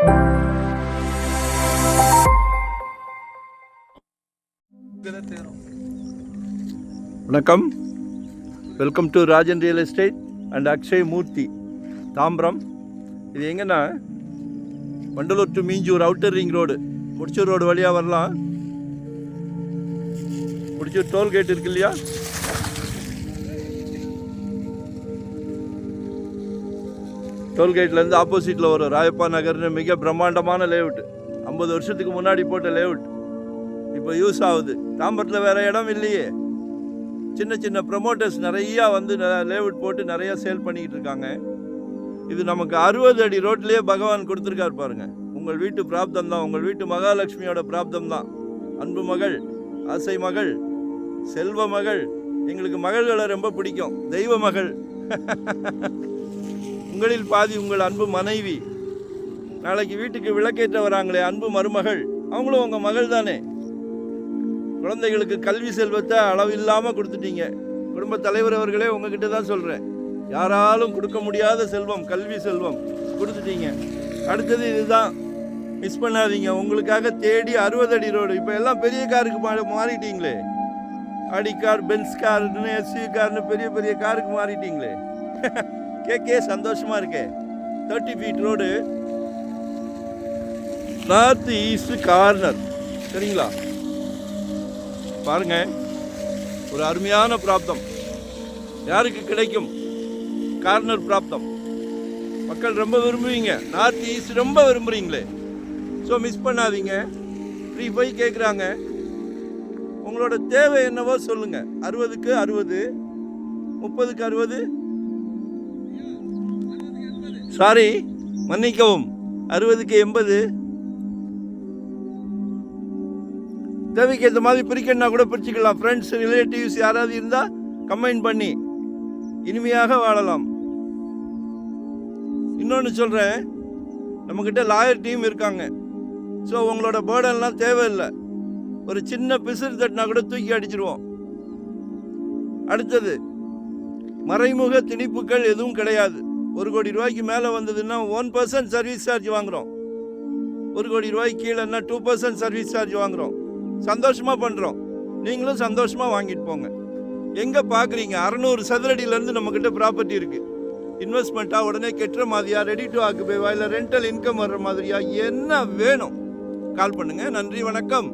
வணக்கம், welcome to Rajan real estate and Akshay Moorthy, Tambaram. இது எங்கன்னா Vandalur to Minjur outer ring road, Mudichur road வழியாக வரலாம். முடிச்சூர் டோல்கேட் இருக்கு இல்லையா, டோல்கேட்லேருந்து ஆப்போசிட்டில் வரும் ராயப்பா நகர்னு மிக பிரம்மாண்டமான லேஅவுட். 50 வருஷத்துக்கு முன்னாடி போட்ட லேஅவுட் இப்போ யூஸ் ஆகுது. தாம்பரத்தில் வேறு இடம் இல்லையே. சின்ன சின்ன ப்ரமோட்டர்ஸ் நிறையா வந்து லேஅவுட் போட்டு நிறையா சேல் பண்ணிக்கிட்டு இருக்காங்க. இது நமக்கு 60 அடி ரோட்லேயே பகவான் கொடுத்துருக்காரு பாருங்க. உங்கள் வீட்டு பிராப்தம் தான், உங்கள் வீட்டு மகாலட்சுமியோட பிராப்தம் தான். அன்பு மகள், ஆசை மகள், செல்வ மகள். எங்களுக்கு மகள்களை ரொம்ப பிடிக்கும். தெய்வ மகள் உங்களில் பாதி உங்கள் அன்பு மனைவி. நாளைக்கு வீட்டுக்கு விளக்கேற்ற வராங்களே அன்பு மருமகள், அவங்களும் உங்கள் மகள் தானே. குழந்தைகளுக்கு கல்வி செல்வத்தை அளவில்லாமல் கொடுத்துட்டீங்க. குடும்ப தலைவர் அவர்களே, உங்ககிட்ட தான் சொல்கிறேன். யாராலும் கொடுக்க முடியாத செல்வம், கல்வி செல்வம் கொடுத்துட்டீங்க. அடுத்தது இதுதான், மிஸ் பண்ணாதீங்க. உங்களுக்காக தேடி 60 அடி ரோடு. இப்போ எல்லாம் பெரிய காருக்கு மாறிட்டீங்களே. ஆடி கார், பென்ஸ் கார்னு, எஸ்யூ கார்னு பெரிய பெரிய காருக்கு மாறிட்டீங்களே. கேட்கே சந்தோஷமாக இருக்கே. 30 feet road, north east corner. சரிங்களா? பாருங்க, ஒரு அருமையான பிராப்தம். யாருக்கு கிடைக்கும்? கார்னர் பிராப்தம். மக்கள் ரொம்ப விரும்புவீங்க. நார்த் ஈஸ்ட் ரொம்ப விரும்புகிறீங்களே. ஸோ மிஸ் பண்ணாதீங்க. ஃப்ரீ போய் கேட்குறாங்க. உங்களோட தேவை என்னவோ சொல்லுங்க. 60க்கு 60, 30க்கு 60, சாரி மன்னிக்கவும், 60க்கு 80. தேவைக்கு ஏற்ற மாதிரி பிரிக்கணும்னா கூட பிரிச்சுக்கலாம். ஃப்ரெண்ட்ஸ், ரிலேட்டிவ்ஸ் யாராவது இருந்தால் கம்பைன் பண்ணி இனிமையாக வாழலாம். இன்னொன்று சொல்கிறேன், நம்மக்கிட்ட லாயர் டீம் இருக்காங்க. ஸோ உங்களோட பேர்டன்லாம் தேவையில்லை. ஒரு சின்ன பிசிறு தட்டினா கூட தூக்கி அடிச்சிருவோம். அடுத்தது, மறைமுக திணிப்புகள் எதுவும் கிடையாது. 1 கோடி ரூபாய்க்கு மேலே வந்ததுன்னா 1% சர்வீஸ் சார்ஜ் வாங்குகிறோம். 1 கோடி ரூபாய்க்கு கீழேன்னா 2% சர்வீஸ் சார்ஜ் வாங்குகிறோம். சந்தோஷமாக பண்ணுறோம். நீங்களும் சந்தோஷமாக வாங்கிட்டு போங்க. எங்கே பார்க்குறீங்க? 600 சதுரடியிலேருந்து நம்மக்கிட்ட ப்ராப்பர்ட்டி இருக்குது. இன்வெஸ்ட்மெண்ட்டாக உடனே கெட்டுற மாதிரியா, ரெடி டு ஆக்குபேவா, இல்லை ரெண்டல் இன்கம் வர்ற மாதிரியா, என்ன வேணும் கால் பண்ணுங்கள். நன்றி, வணக்கம்.